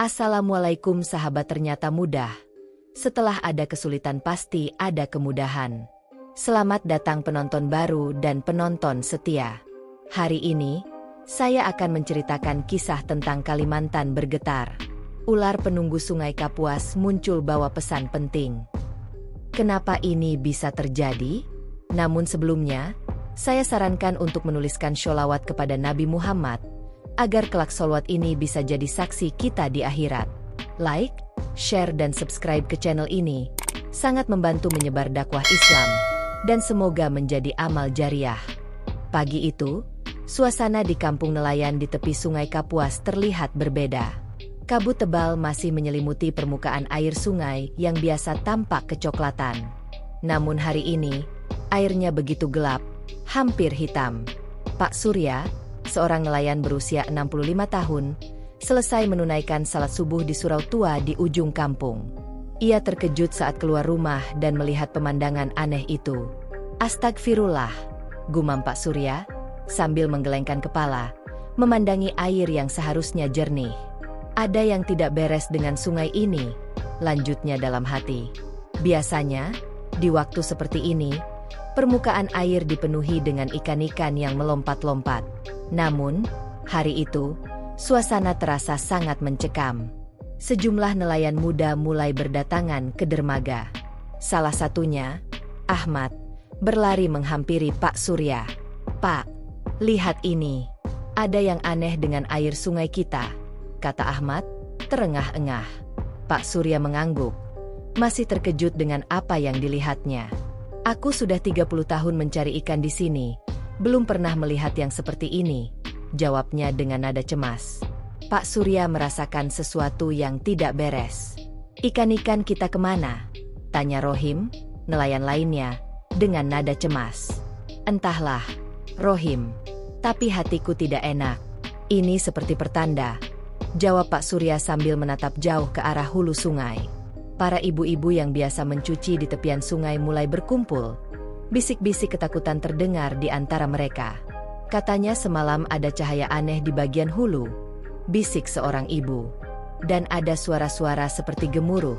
Assalamualaikum sahabat, ternyata mudah. Setelah ada kesulitan pasti ada kemudahan. Selamat datang penonton baru dan penonton setia. Hari ini, saya akan menceritakan kisah tentang Kalimantan bergetar. Ular penunggu Sungai Kapuas muncul bawa pesan penting. Kenapa ini bisa terjadi? Namun sebelumnya, saya sarankan untuk menuliskan sholawat kepada Nabi Muhammad, agar kelak sholawat ini bisa jadi saksi kita di akhirat. Like, share dan subscribe ke channel ini, sangat membantu menyebar dakwah Islam, dan semoga menjadi amal jariah. Pagi itu, suasana di kampung nelayan di tepi Sungai Kapuas terlihat berbeda. Kabut tebal masih menyelimuti permukaan air sungai yang biasa tampak kecoklatan. Namun hari ini, airnya begitu gelap, hampir hitam. Pak Surya, seorang nelayan berusia 65 tahun, selesai menunaikan salat subuh di surau tua di ujung kampung. Ia terkejut saat keluar rumah dan melihat pemandangan aneh itu. Astagfirullah, gumam Pak Surya, sambil menggelengkan kepala, memandangi air yang seharusnya jernih. Ada yang tidak beres dengan sungai ini, lanjutnya dalam hati. Biasanya, di waktu seperti ini, permukaan air dipenuhi dengan ikan-ikan yang melompat-lompat. Namun, hari itu, suasana terasa sangat mencekam. Sejumlah nelayan muda mulai berdatangan ke dermaga. Salah satunya, Ahmad, berlari menghampiri Pak Surya. "Pak, lihat ini. Ada yang aneh dengan air sungai kita," kata Ahmad, terengah-engah. Pak Surya mengangguk, masih terkejut dengan apa yang dilihatnya. "Aku sudah 30 tahun mencari ikan di sini, belum pernah melihat yang seperti ini," jawabnya dengan nada cemas. Pak Surya merasakan sesuatu yang tidak beres. "Ikan-ikan kita kemana?" tanya Rohim, nelayan lainnya, dengan nada cemas. "Entahlah, Rohim, tapi hatiku tidak enak. Ini seperti pertanda," jawab Pak Surya sambil menatap jauh ke arah hulu sungai. Para ibu-ibu yang biasa mencuci di tepian sungai mulai berkumpul. Bisik-bisik ketakutan terdengar di antara mereka. "Katanya semalam ada cahaya aneh di bagian hulu," bisik seorang ibu. "Dan ada suara-suara seperti gemuruh,"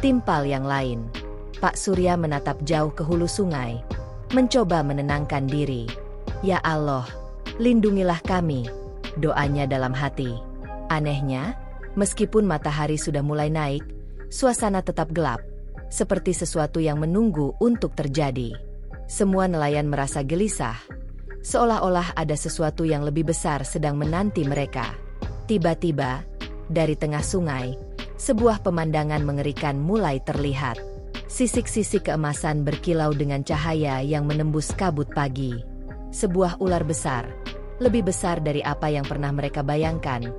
timpal yang lain. Pak Surya menatap jauh ke hulu sungai, mencoba menenangkan diri. "Ya Allah, lindungilah kami," doanya dalam hati. Anehnya, meskipun matahari sudah mulai naik, suasana tetap gelap, seperti sesuatu yang menunggu untuk terjadi. Semua nelayan merasa gelisah, seolah-olah ada sesuatu yang lebih besar sedang menanti mereka. Tiba-tiba, dari tengah sungai, sebuah pemandangan mengerikan mulai terlihat. Sisik-sisik keemasan berkilau dengan cahaya yang menembus kabut pagi. Sebuah ular besar, lebih besar dari apa yang pernah mereka bayangkan,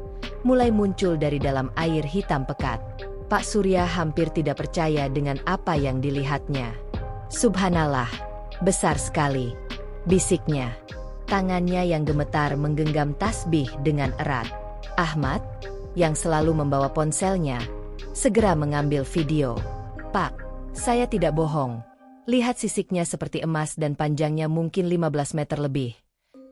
mulai muncul dari dalam air hitam pekat. Pak Surya hampir tidak percaya dengan apa yang dilihatnya. "Subhanallah, besar sekali," bisiknya. Tangannya yang gemetar menggenggam tasbih dengan erat. Ahmad, yang selalu membawa ponselnya, segera mengambil video. "Pak, saya tidak bohong. Lihat sisiknya seperti emas dan panjangnya mungkin 15 meter lebih,"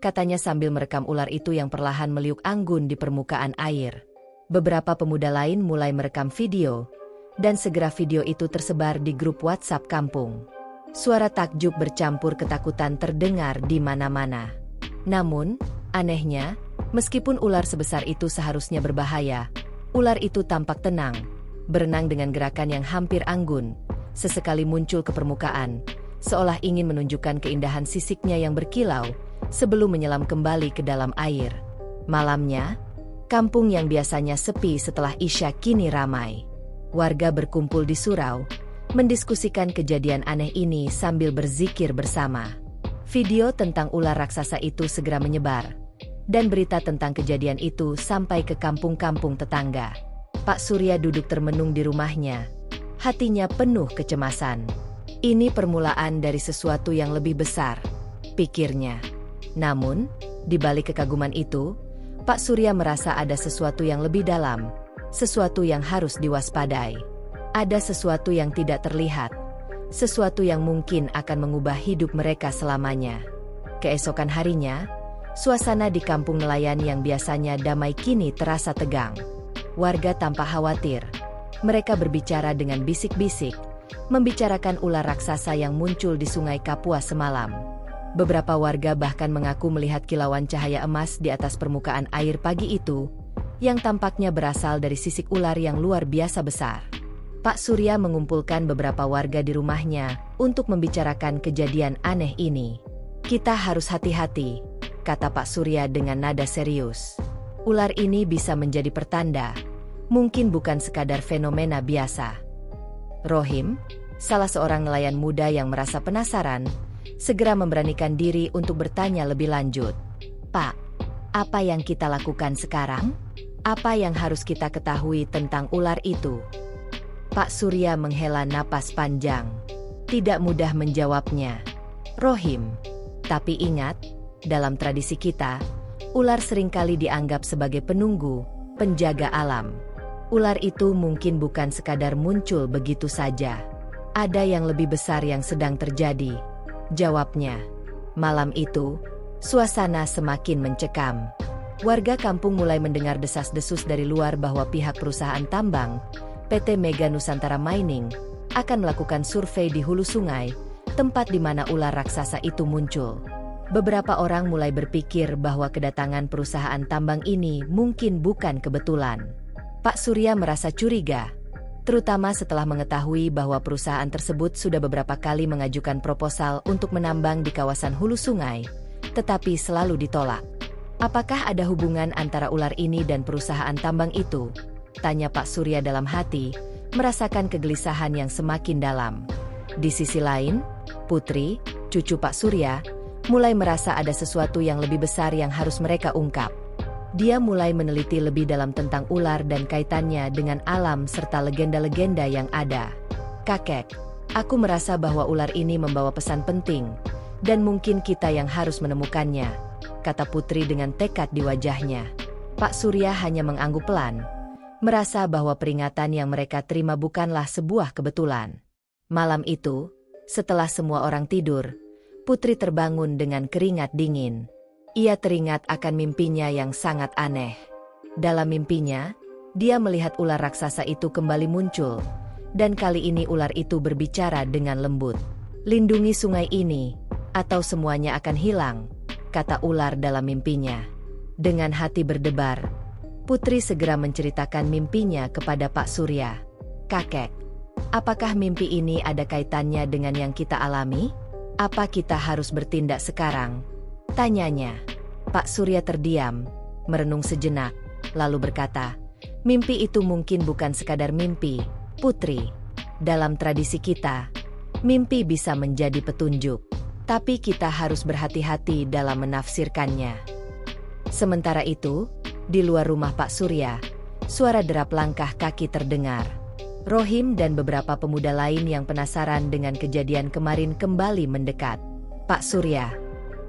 katanya sambil merekam ular itu yang perlahan meliuk anggun di permukaan air. Beberapa pemuda lain mulai merekam video, dan segera video itu tersebar di grup WhatsApp kampung. Suara takjub bercampur ketakutan terdengar di mana-mana. Namun, anehnya, meskipun ular sebesar itu seharusnya berbahaya, ular itu tampak tenang, berenang dengan gerakan yang hampir anggun, sesekali muncul ke permukaan, seolah ingin menunjukkan keindahan sisiknya yang berkilau, sebelum menyelam kembali ke dalam air. Malamnya, kampung yang biasanya sepi setelah Isya kini ramai. Warga berkumpul di surau, mendiskusikan kejadian aneh ini sambil berzikir bersama. Video tentang ular raksasa itu segera menyebar, dan berita tentang kejadian itu sampai ke kampung-kampung tetangga. Pak Surya duduk termenung di rumahnya, hatinya penuh kecemasan. "Ini permulaan dari sesuatu yang lebih besar," pikirnya. Namun, di balik kekaguman itu, Pak Surya merasa ada sesuatu yang lebih dalam, sesuatu yang harus diwaspadai. Ada sesuatu yang tidak terlihat, sesuatu yang mungkin akan mengubah hidup mereka selamanya. Keesokan harinya, suasana di kampung nelayan yang biasanya damai kini terasa tegang. Warga tampak khawatir. Mereka berbicara dengan bisik-bisik, membicarakan ular raksasa yang muncul di Sungai Kapuas semalam. Beberapa warga bahkan mengaku melihat kilauan cahaya emas di atas permukaan air pagi itu, yang tampaknya berasal dari sisik ular yang luar biasa besar. Pak Surya mengumpulkan beberapa warga di rumahnya untuk membicarakan kejadian aneh ini. "Kita harus hati-hati," kata Pak Surya dengan nada serius. "Ular ini bisa menjadi pertanda, mungkin bukan sekadar fenomena biasa." Rohim, salah seorang nelayan muda yang merasa penasaran, segera memberanikan diri untuk bertanya lebih lanjut. "Pak, apa yang kita lakukan sekarang? Apa yang harus kita ketahui tentang ular itu?" Pak Surya menghela napas panjang. Tidak mudah menjawabnya. "Rohim, tapi ingat, dalam tradisi kita, ular seringkali dianggap sebagai penunggu, penjaga alam. Ular itu mungkin bukan sekadar muncul begitu saja. Ada yang lebih besar yang sedang terjadi," jawabnya. Malam itu, suasana semakin mencekam. Warga kampung mulai mendengar desas-desus dari luar bahwa pihak perusahaan tambang, PT Mega Nusantara Mining, akan melakukan survei di hulu sungai, tempat di mana ular raksasa itu muncul. Beberapa orang mulai berpikir bahwa kedatangan perusahaan tambang ini mungkin bukan kebetulan. Pak Surya merasa curiga, terutama setelah mengetahui bahwa perusahaan tersebut sudah beberapa kali mengajukan proposal untuk menambang di kawasan hulu sungai, tetapi selalu ditolak. "Apakah ada hubungan antara ular ini dan perusahaan tambang itu?" tanya Pak Surya dalam hati, merasakan kegelisahan yang semakin dalam. Di sisi lain, Putri, cucu Pak Surya, mulai merasa ada sesuatu yang lebih besar yang harus mereka ungkap. Dia mulai meneliti lebih dalam tentang ular dan kaitannya dengan alam serta legenda-legenda yang ada. "Kakek, aku merasa bahwa ular ini membawa pesan penting, dan mungkin kita yang harus menemukannya," kata Putri dengan tekad di wajahnya. Pak Surya hanya mengangguk pelan, merasa bahwa peringatan yang mereka terima bukanlah sebuah kebetulan. Malam itu, setelah semua orang tidur, Putri terbangun dengan keringat dingin. Ia teringat akan mimpinya yang sangat aneh. Dalam mimpinya, dia melihat ular raksasa itu kembali muncul, dan kali ini ular itu berbicara dengan lembut. "Lindungi sungai ini, atau semuanya akan hilang," kata ular dalam mimpinya. Dengan hati berdebar, Putri segera menceritakan mimpinya kepada Pak Surya. "Kakek, apakah mimpi ini ada kaitannya dengan yang kita alami? Apa kita harus bertindak sekarang?" tanyanya. Pak Surya terdiam, merenung sejenak, lalu berkata, "Mimpi itu mungkin bukan sekadar mimpi, Putri. Dalam tradisi kita, mimpi bisa menjadi petunjuk, tapi kita harus berhati-hati dalam menafsirkannya." Sementara itu, di luar rumah Pak Surya, suara derap langkah kaki terdengar. Rohim dan beberapa pemuda lain yang penasaran dengan kejadian kemarin kembali mendekat. "Pak Surya,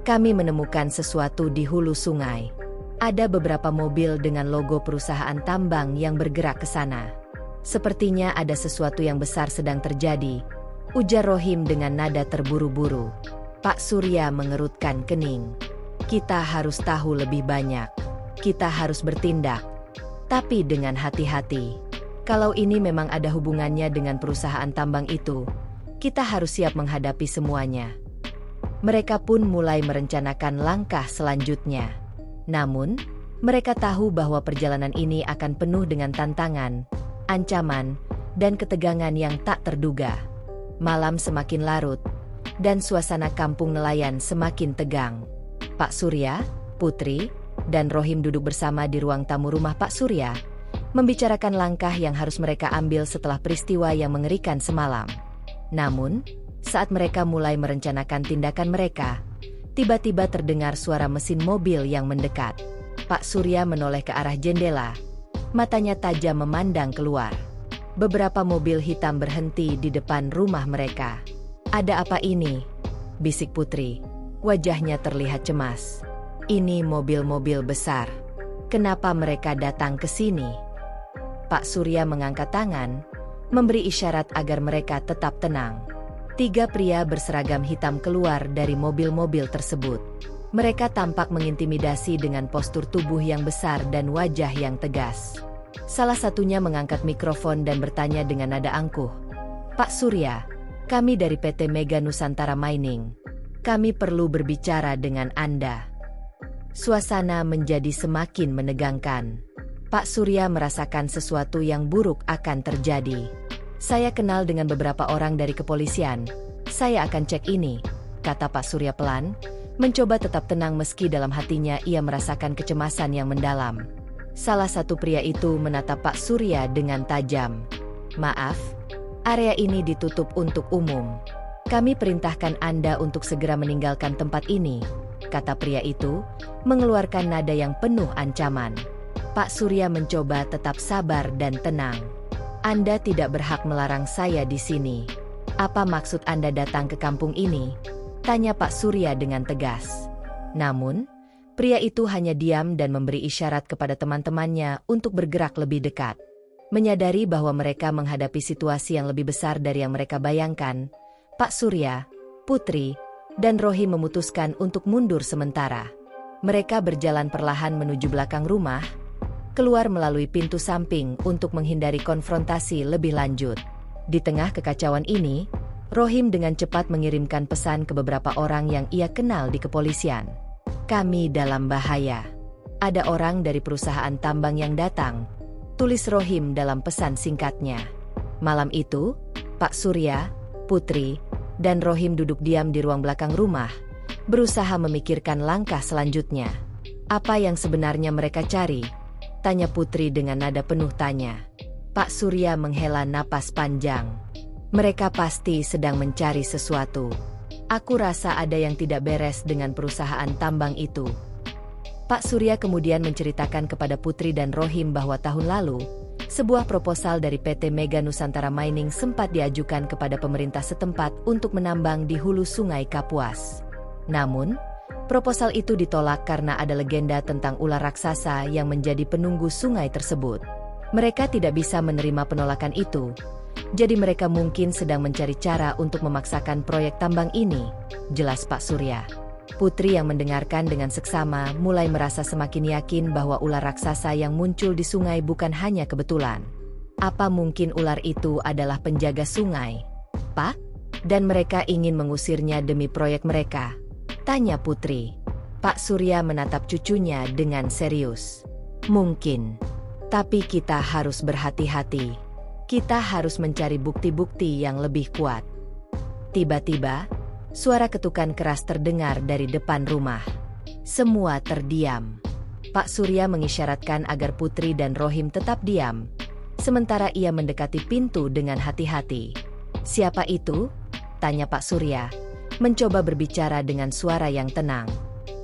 kami menemukan sesuatu di hulu sungai. Ada beberapa mobil dengan logo perusahaan tambang yang bergerak ke sana. Sepertinya ada sesuatu yang besar sedang terjadi," ujar Rohim dengan nada terburu-buru. Pak Surya mengerutkan kening. "Kita harus tahu lebih banyak. Kita harus bertindak, tapi dengan hati-hati. Kalau ini memang ada hubungannya dengan perusahaan tambang itu, kita harus siap menghadapi semuanya." Mereka pun mulai merencanakan langkah selanjutnya. Namun, mereka tahu bahwa perjalanan ini akan penuh dengan tantangan, ancaman, dan ketegangan yang tak terduga. Malam semakin larut, dan suasana kampung nelayan semakin tegang. Pak Surya, Putri, dan Rohim duduk bersama di ruang tamu rumah Pak Surya, membicarakan langkah yang harus mereka ambil setelah peristiwa yang mengerikan semalam. Namun, saat mereka mulai merencanakan tindakan mereka, tiba-tiba terdengar suara mesin mobil yang mendekat. Pak Surya menoleh ke arah jendela, matanya tajam memandang keluar. Beberapa mobil hitam berhenti di depan rumah mereka. "Ada apa ini?" bisik Putri. Wajahnya terlihat cemas. "Ini mobil-mobil besar. Kenapa mereka datang ke sini?" Pak Surya mengangkat tangan, memberi isyarat agar mereka tetap tenang. 3 pria berseragam hitam keluar dari mobil-mobil tersebut. Mereka tampak mengintimidasi dengan postur tubuh yang besar dan wajah yang tegas. Salah satunya mengangkat mikrofon dan bertanya dengan nada angkuh. "Pak Surya, kami dari PT Mega Nusantara Mining. Kami perlu berbicara dengan Anda." Suasana menjadi semakin menegangkan. Pak Surya merasakan sesuatu yang buruk akan terjadi. "Saya kenal dengan beberapa orang dari kepolisian. Saya akan cek ini," kata Pak Surya pelan, mencoba tetap tenang meski dalam hatinya ia merasakan kecemasan yang mendalam. Salah satu pria itu menatap Pak Surya dengan tajam. "Maaf, area ini ditutup untuk umum. Kami perintahkan Anda untuk segera meninggalkan tempat ini," kata pria itu, mengeluarkan nada yang penuh ancaman. Pak Surya mencoba tetap sabar dan tenang. "Anda tidak berhak melarang saya di sini. Apa maksud Anda datang ke kampung ini?" tanya Pak Surya dengan tegas. Namun, pria itu hanya diam dan memberi isyarat kepada teman-temannya untuk bergerak lebih dekat. Menyadari bahwa mereka menghadapi situasi yang lebih besar dari yang mereka bayangkan, Pak Surya, Putri, dan Rohim memutuskan untuk mundur sementara. Mereka berjalan perlahan menuju belakang rumah, keluar melalui pintu samping untuk menghindari konfrontasi lebih lanjut. Di tengah kekacauan ini, Rohim dengan cepat mengirimkan pesan ke beberapa orang yang ia kenal di kepolisian. "Kami dalam bahaya. Ada orang dari perusahaan tambang yang datang," tulis Rohim dalam pesan singkatnya. Malam itu, Pak Surya, Putri, dan Rohim duduk diam di ruang belakang rumah, berusaha memikirkan langkah selanjutnya. "Apa yang sebenarnya mereka cari?" tanya Putri dengan nada penuh tanya. Pak Surya menghela napas panjang. "Mereka pasti sedang mencari sesuatu. Aku rasa ada yang tidak beres dengan perusahaan tambang itu." Pak Surya kemudian menceritakan kepada Putri dan Rohim bahwa tahun lalu, sebuah proposal dari PT Mega Nusantara Mining sempat diajukan kepada pemerintah setempat untuk menambang di hulu Sungai Kapuas. Namun, proposal itu ditolak karena ada legenda tentang ular raksasa yang menjadi penunggu sungai tersebut. Mereka tidak bisa menerima penolakan itu, jadi mereka mungkin sedang mencari cara untuk memaksakan proyek tambang ini, jelas Pak Surya. Putri yang mendengarkan dengan seksama mulai merasa semakin yakin bahwa ular raksasa yang muncul di sungai bukan hanya kebetulan. Apa mungkin ular itu adalah penjaga sungai, Pak? Dan mereka ingin mengusirnya demi proyek mereka? Tanya Putri. Pak Surya menatap cucunya dengan serius. "Mungkin. Tapi kita harus berhati-hati. Kita harus mencari bukti-bukti yang lebih kuat." Tiba-tiba, suara ketukan keras terdengar dari depan rumah. Semua terdiam. Pak Surya mengisyaratkan agar Putri dan Rohim tetap diam, sementara ia mendekati pintu dengan hati-hati. "Siapa itu?" tanya Pak Surya, mencoba berbicara dengan suara yang tenang.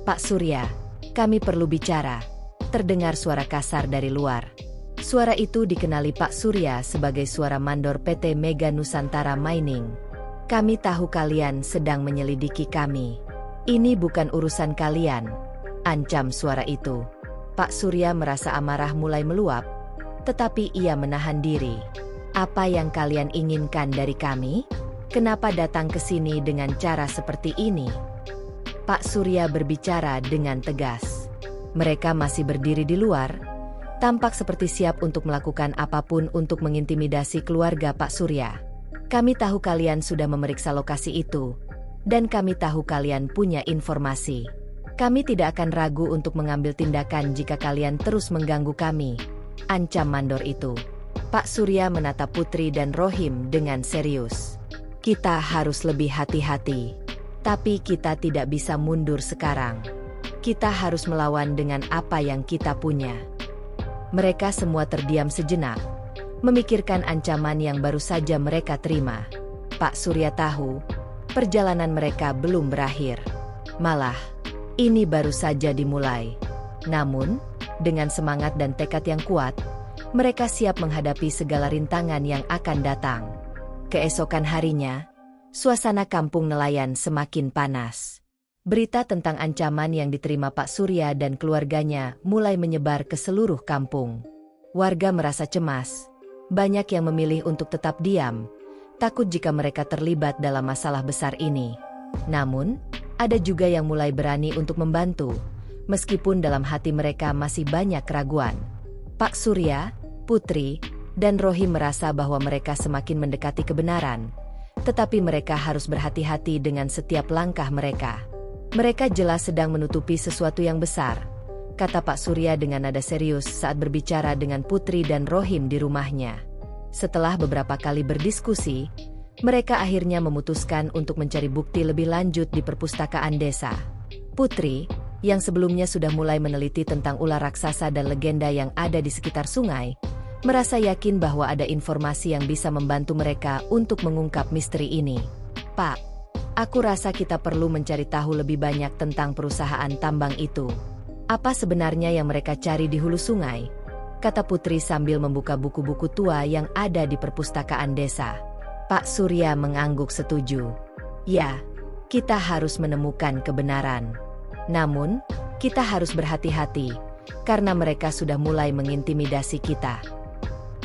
"Pak Surya, kami perlu bicara," terdengar suara kasar dari luar. Suara itu dikenali Pak Surya sebagai suara mandor PT Mega Nusantara Mining. "Kami tahu kalian sedang menyelidiki kami. Ini bukan urusan kalian," ancam suara itu. Pak Surya merasa amarah mulai meluap, tetapi ia menahan diri. "Apa yang kalian inginkan dari kami? Kenapa datang ke sini dengan cara seperti ini?" Pak Surya berbicara dengan tegas. Mereka masih berdiri di luar, tampak seperti siap untuk melakukan apapun untuk mengintimidasi keluarga Pak Surya. "Kami tahu kalian sudah memeriksa lokasi itu, dan kami tahu kalian punya informasi. Kami tidak akan ragu untuk mengambil tindakan jika kalian terus mengganggu kami," ancam mandor itu. Pak Surya menatap Putri dan Rohim dengan serius. "Kita harus lebih hati-hati. Tapi kita tidak bisa mundur sekarang. Kita harus melawan dengan apa yang kita punya." Mereka semua terdiam sejenak, memikirkan ancaman yang baru saja mereka terima. Pak Surya tahu, perjalanan mereka belum berakhir. Malah, ini baru saja dimulai. Namun, dengan semangat dan tekad yang kuat, mereka siap menghadapi segala rintangan yang akan datang. Keesokan harinya, suasana kampung nelayan semakin panas. Berita tentang ancaman yang diterima Pak Surya dan keluarganya mulai menyebar ke seluruh kampung. Warga merasa cemas. Banyak yang memilih untuk tetap diam, takut jika mereka terlibat dalam masalah besar ini. Namun, ada juga yang mulai berani untuk membantu, meskipun dalam hati mereka masih banyak keraguan. Pak Surya, Putri, dan Rohim merasa bahwa mereka semakin mendekati kebenaran. Tetapi mereka harus berhati-hati dengan setiap langkah mereka. Mereka jelas sedang menutupi sesuatu yang besar, kata Pak Surya dengan nada serius saat berbicara dengan Putri dan Rohim di rumahnya. Setelah beberapa kali berdiskusi, mereka akhirnya memutuskan untuk mencari bukti lebih lanjut di perpustakaan desa. Putri, yang sebelumnya sudah mulai meneliti tentang ular raksasa dan legenda yang ada di sekitar sungai, merasa yakin bahwa ada informasi yang bisa membantu mereka untuk mengungkap misteri ini. Pak, aku rasa kita perlu mencari tahu lebih banyak tentang perusahaan tambang itu. Apa sebenarnya yang mereka cari di hulu sungai? Kata Putri sambil membuka buku-buku tua yang ada di perpustakaan desa. Pak Surya mengangguk setuju. Ya, kita harus menemukan kebenaran. Namun, kita harus berhati-hati, karena mereka sudah mulai mengintimidasi kita.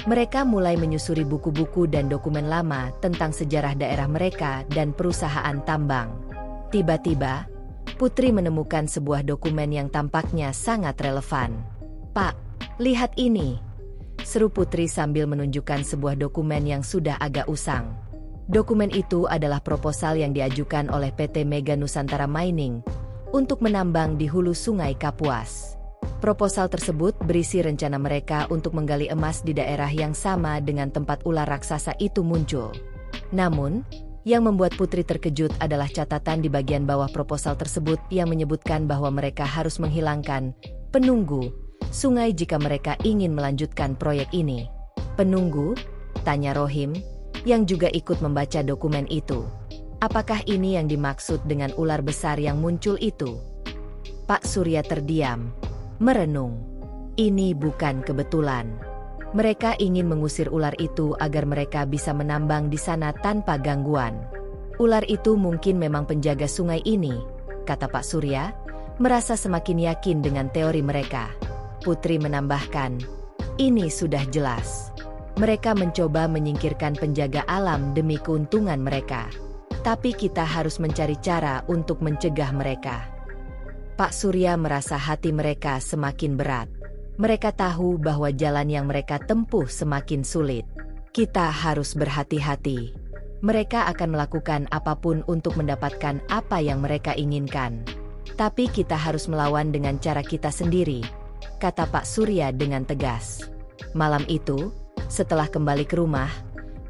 Mereka mulai menyusuri buku-buku dan dokumen lama tentang sejarah daerah mereka dan perusahaan tambang. Tiba-tiba, Putri menemukan sebuah dokumen yang tampaknya sangat relevan. Pak, lihat ini, seru Putri sambil menunjukkan sebuah dokumen yang sudah agak usang. Dokumen itu adalah proposal yang diajukan oleh PT Mega Nusantara Mining untuk menambang di hulu sungai Kapuas. Proposal tersebut berisi rencana mereka untuk menggali emas di daerah yang sama dengan tempat ular raksasa itu muncul. Namun, yang membuat Putri terkejut adalah catatan di bagian bawah proposal tersebut yang menyebutkan bahwa mereka harus menghilangkan penunggu sungai jika mereka ingin melanjutkan proyek ini. Penunggu? Tanya Rohim, yang juga ikut membaca dokumen itu. Apakah ini yang dimaksud dengan ular besar yang muncul itu? Pak Surya terdiam, merenung. Ini bukan kebetulan. Mereka ingin mengusir ular itu agar mereka bisa menambang di sana tanpa gangguan. Ular itu mungkin memang penjaga sungai ini, kata Pak Surya, merasa semakin yakin dengan teori mereka. Putri menambahkan, ini sudah jelas. Mereka mencoba menyingkirkan penjaga alam demi keuntungan mereka. Tapi kita harus mencari cara untuk mencegah mereka. Pak Surya merasa hati mereka semakin berat. Mereka tahu bahwa jalan yang mereka tempuh semakin sulit. Kita harus berhati-hati. Mereka akan melakukan apapun untuk mendapatkan apa yang mereka inginkan. Tapi kita harus melawan dengan cara kita sendiri, kata Pak Surya dengan tegas. Malam itu, setelah kembali ke rumah,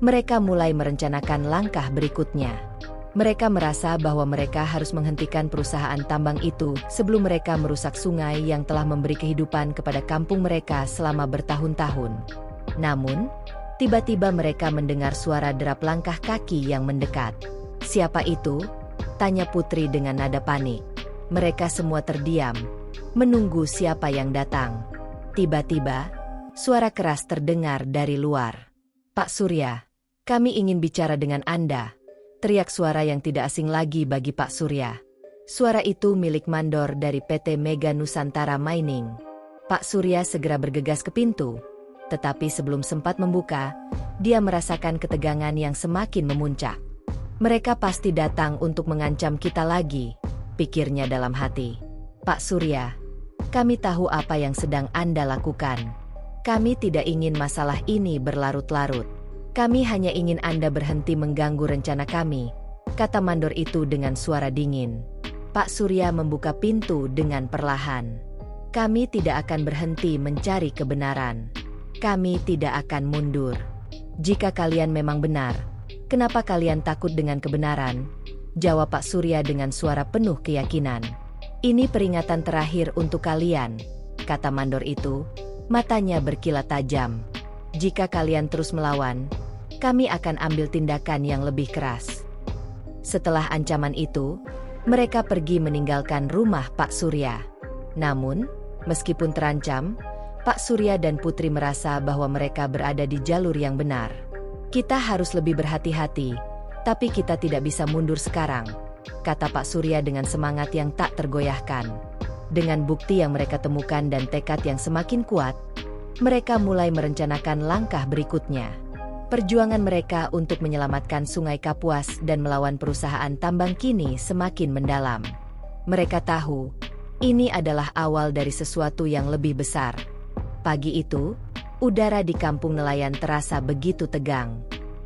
mereka mulai merencanakan langkah berikutnya. Mereka merasa bahwa mereka harus menghentikan perusahaan tambang itu sebelum mereka merusak sungai yang telah memberi kehidupan kepada kampung mereka selama bertahun-tahun. Namun, tiba-tiba mereka mendengar suara derap langkah kaki yang mendekat. Siapa itu? Tanya Putri dengan nada panik. Mereka semua terdiam, menunggu siapa yang datang. Tiba-tiba, suara keras terdengar dari luar. Pak Surya, kami ingin bicara dengan Anda. Teriak suara yang tidak asing lagi bagi Pak Surya. Suara itu milik mandor dari PT Mega Nusantara Mining. Pak Surya segera bergegas ke pintu. Tetapi sebelum sempat membuka, dia merasakan ketegangan yang semakin memuncak. Mereka pasti datang untuk mengancam kita lagi, pikirnya dalam hati. Pak Surya, kami tahu apa yang sedang Anda lakukan. Kami tidak ingin masalah ini berlarut-larut. Kami hanya ingin Anda berhenti mengganggu rencana kami, kata mandor itu dengan suara dingin. Pak Surya membuka pintu dengan perlahan. Kami tidak akan berhenti mencari kebenaran. Kami tidak akan mundur. Jika kalian memang benar, kenapa kalian takut dengan kebenaran? Jawab Pak Surya dengan suara penuh keyakinan. Ini peringatan terakhir untuk kalian, kata mandor itu, matanya berkilat tajam. Jika kalian terus melawan, kami akan ambil tindakan yang lebih keras. Setelah ancaman itu, mereka pergi meninggalkan rumah Pak Surya. Namun, meskipun terancam, Pak Surya dan Putri merasa bahwa mereka berada di jalur yang benar. Kita harus lebih berhati-hati, tapi kita tidak bisa mundur sekarang, kata Pak Surya dengan semangat yang tak tergoyahkan. Dengan bukti yang mereka temukan dan tekad yang semakin kuat, mereka mulai merencanakan langkah berikutnya. Perjuangan mereka untuk menyelamatkan Sungai Kapuas dan melawan perusahaan tambang kini semakin mendalam. Mereka tahu, ini adalah awal dari sesuatu yang lebih besar. Pagi itu, Udara di kampung nelayan terasa begitu tegang.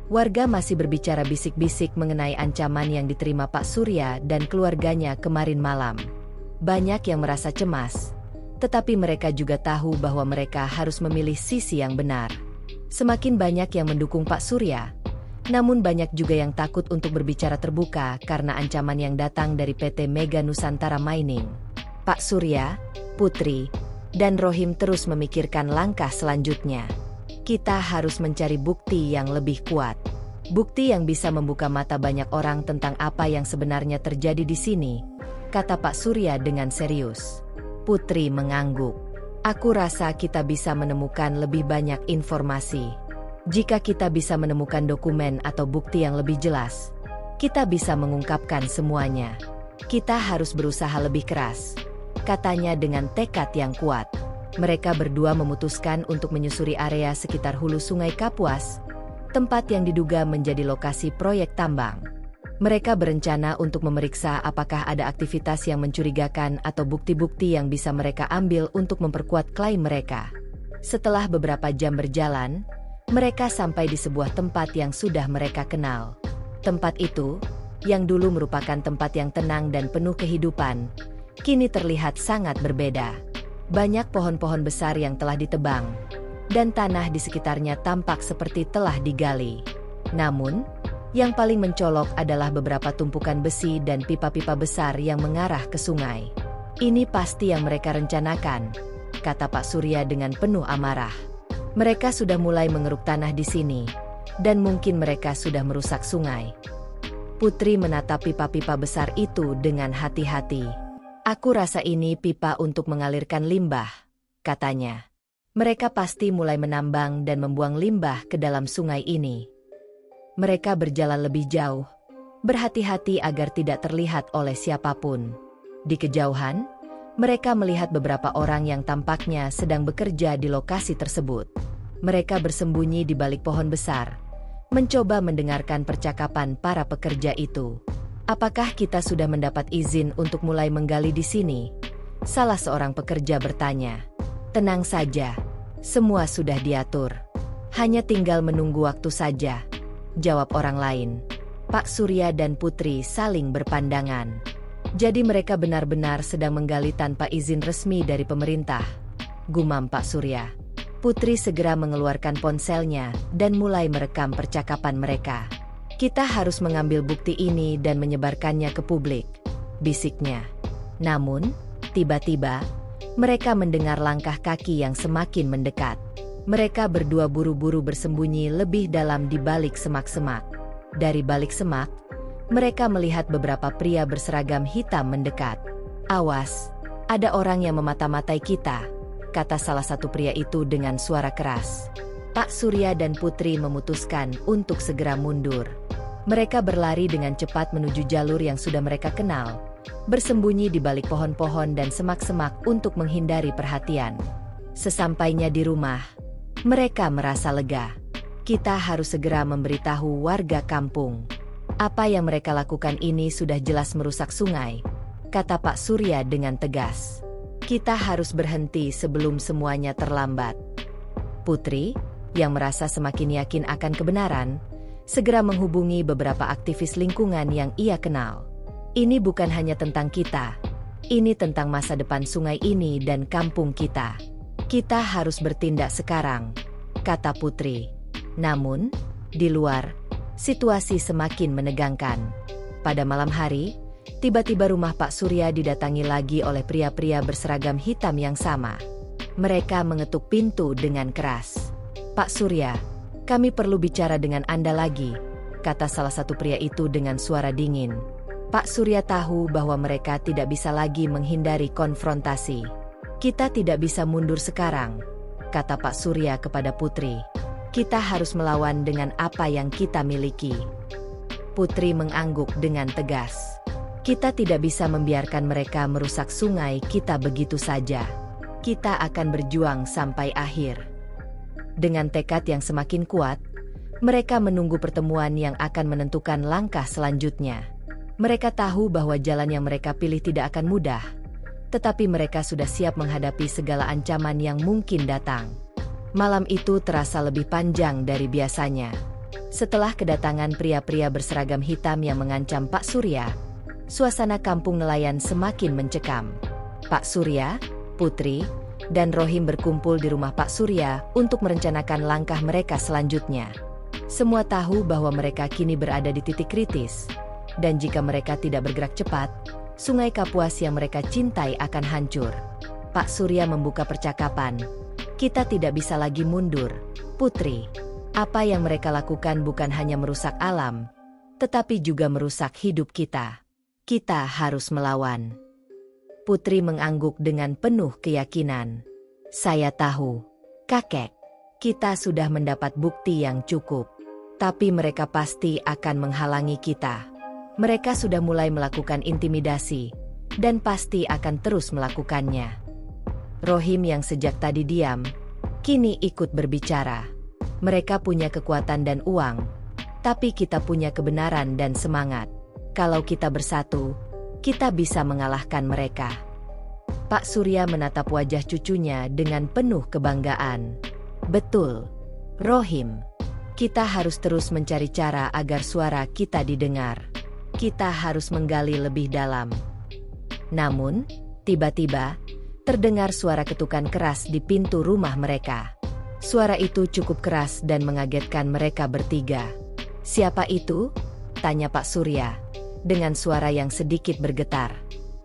Warga masih berbicara bisik-bisik mengenai ancaman yang diterima Pak Surya dan keluarganya kemarin malam. Banyak yang merasa cemas, tetapi mereka juga tahu bahwa mereka harus memilih sisi yang benar. Semakin banyak yang mendukung Pak Surya, namun banyak juga yang takut untuk berbicara terbuka karena ancaman yang datang dari PT Mega Nusantara Mining. Pak Surya, Putri, dan Rohim terus memikirkan langkah selanjutnya. Kita harus mencari bukti yang lebih kuat. Bukti yang bisa membuka mata banyak orang tentang apa yang sebenarnya terjadi di sini, kata Pak Surya dengan serius. Putri mengangguk. Aku rasa kita bisa menemukan lebih banyak informasi. Jika kita bisa menemukan dokumen atau bukti yang lebih jelas, kita bisa mengungkapkan semuanya. Kita harus berusaha lebih keras, katanya dengan tekad yang kuat. Mereka berdua memutuskan untuk menyusuri area sekitar hulu Sungai Kapuas, tempat yang diduga menjadi lokasi proyek tambang. Mereka berencana untuk memeriksa apakah ada aktivitas yang mencurigakan atau bukti-bukti yang bisa mereka ambil untuk memperkuat klaim mereka. Setelah beberapa jam berjalan, mereka sampai di sebuah tempat yang sudah mereka kenal. Tempat itu, yang dulu merupakan tempat yang tenang dan penuh kehidupan, kini terlihat sangat berbeda. Banyak pohon-pohon besar yang telah ditebang, dan tanah di sekitarnya tampak seperti telah digali. Namun, yang paling mencolok adalah beberapa tumpukan besi dan pipa-pipa besar yang mengarah ke sungai. Ini pasti yang mereka rencanakan, kata Pak Surya dengan penuh amarah. Mereka sudah mulai mengeruk tanah di sini, dan mungkin mereka sudah merusak sungai. Putri menatap pipa-pipa besar itu dengan hati-hati. Aku rasa ini pipa untuk mengalirkan limbah, katanya. Mereka pasti mulai menambang dan membuang limbah ke dalam sungai ini. Mereka berjalan lebih jauh, berhati-hati agar tidak terlihat oleh siapapun. Di kejauhan, mereka melihat beberapa orang yang tampaknya sedang bekerja di lokasi tersebut. Mereka bersembunyi di balik pohon besar, mencoba mendengarkan percakapan para pekerja itu. Apakah kita sudah mendapat izin untuk mulai menggali di sini? Salah seorang pekerja bertanya. Tenang saja, semua sudah diatur. Hanya tinggal menunggu waktu saja, jawab orang lain. Pak Surya dan Putri saling berpandangan. Jadi mereka benar-benar sedang menggali tanpa izin resmi dari pemerintah, gumam Pak Surya. Putri segera mengeluarkan ponselnya dan mulai merekam percakapan mereka. Kita harus mengambil bukti ini dan menyebarkannya ke publik, bisiknya. Namun, tiba-tiba, mereka mendengar langkah kaki yang semakin mendekat. Mereka berdua buru-buru bersembunyi lebih dalam di balik semak-semak. Dari balik semak, mereka melihat beberapa pria berseragam hitam mendekat. Awas, ada orang yang memata-matai kita, kata salah satu pria itu dengan suara keras. Pak Surya dan Putri memutuskan untuk segera mundur. Mereka berlari dengan cepat menuju jalur yang sudah mereka kenal, bersembunyi di balik pohon-pohon dan semak-semak untuk menghindari perhatian. Sesampainya di rumah, mereka merasa lega. Kita harus segera memberitahu warga kampung. Apa yang mereka lakukan ini sudah jelas merusak sungai, kata Pak Surya dengan tegas. Kita harus berhenti sebelum semuanya terlambat. Putri, yang merasa semakin yakin akan kebenaran, segera menghubungi beberapa aktivis lingkungan yang ia kenal. Ini bukan hanya tentang kita. Ini tentang masa depan sungai ini dan kampung kita. Kita harus bertindak sekarang, kata Putri. Namun, di luar, situasi semakin menegangkan. Pada malam hari, tiba-tiba rumah Pak Surya didatangi lagi oleh pria-pria berseragam hitam yang sama. Mereka mengetuk pintu dengan keras. Pak Surya, kami perlu bicara dengan Anda lagi, kata salah satu pria itu dengan suara dingin. Pak Surya tahu bahwa mereka tidak bisa lagi menghindari konfrontasi. Kita tidak bisa mundur sekarang, kata Pak Surya kepada Putri. Kita harus melawan dengan apa yang kita miliki. Putri mengangguk dengan tegas. Kita tidak bisa membiarkan mereka merusak sungai kita begitu saja. Kita akan berjuang sampai akhir. Dengan tekad yang semakin kuat, mereka menunggu pertemuan yang akan menentukan langkah selanjutnya. Mereka tahu bahwa jalan yang mereka pilih tidak akan mudah, tetapi mereka sudah siap menghadapi segala ancaman yang mungkin datang. Malam itu terasa lebih panjang dari biasanya. Setelah kedatangan pria-pria berseragam hitam yang mengancam Pak Surya, suasana kampung nelayan semakin mencekam. Pak Surya, Putri, dan Rohim berkumpul di rumah Pak Surya untuk merencanakan langkah mereka selanjutnya. Semua tahu bahwa mereka kini berada di titik kritis, dan jika mereka tidak bergerak cepat, Sungai Kapuas yang mereka cintai akan hancur. Pak Surya membuka percakapan. Kita tidak bisa lagi mundur, Putri. Apa yang mereka lakukan bukan hanya merusak alam, tetapi juga merusak hidup kita. Kita harus melawan. Putri mengangguk dengan penuh keyakinan. Saya tahu, kakek. Kita sudah mendapat bukti yang cukup. Tapi mereka pasti akan menghalangi kita. Mereka sudah mulai melakukan intimidasi, dan pasti akan terus melakukannya. Rohim yang sejak tadi diam, kini ikut berbicara. Mereka punya kekuatan dan uang, tapi kita punya kebenaran dan semangat. Kalau kita bersatu, kita bisa mengalahkan mereka. Pak Surya menatap wajah cucunya dengan penuh kebanggaan. Betul, Rohim. Kita harus terus mencari cara agar suara kita didengar. Kita harus menggali lebih dalam. Namun, tiba-tiba, terdengar suara ketukan keras di pintu rumah mereka. Suara itu cukup keras dan mengagetkan mereka bertiga. Siapa itu? Tanya Pak Surya, dengan suara yang sedikit bergetar.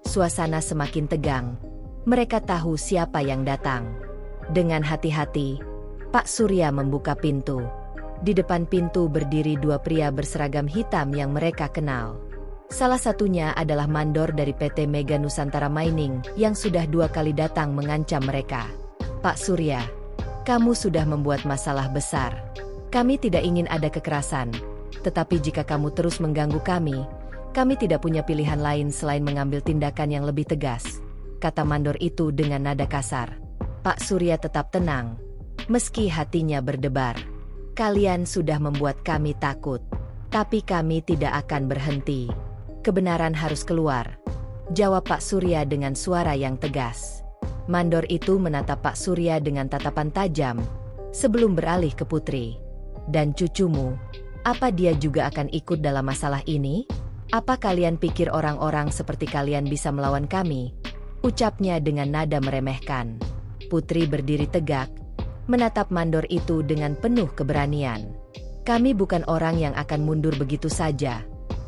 Suasana semakin tegang. Mereka tahu siapa yang datang. Dengan hati-hati, Pak Surya membuka pintu. Di depan pintu berdiri dua pria berseragam hitam yang mereka kenal. Salah satunya adalah mandor dari PT Mega Nusantara Mining yang sudah 2 kali datang mengancam mereka. Pak Surya, kamu sudah membuat masalah besar. Kami tidak ingin ada kekerasan, tetapi jika kamu terus mengganggu kami tidak punya pilihan lain selain mengambil tindakan yang lebih tegas, kata mandor itu dengan nada kasar. Pak Surya tetap tenang, meski hatinya berdebar. Kalian sudah membuat kami takut, tapi kami tidak akan berhenti. Kebenaran harus keluar, jawab Pak Surya dengan suara yang tegas. Mandor itu menatap Pak Surya dengan tatapan tajam, sebelum beralih ke Putri. Dan cucumu, apa dia juga akan ikut dalam masalah ini? Apa kalian pikir orang-orang seperti kalian bisa melawan kami? Ucapnya dengan nada meremehkan. Putri berdiri tegak, menatap mandor itu dengan penuh keberanian. Kami bukan orang yang akan mundur begitu saja.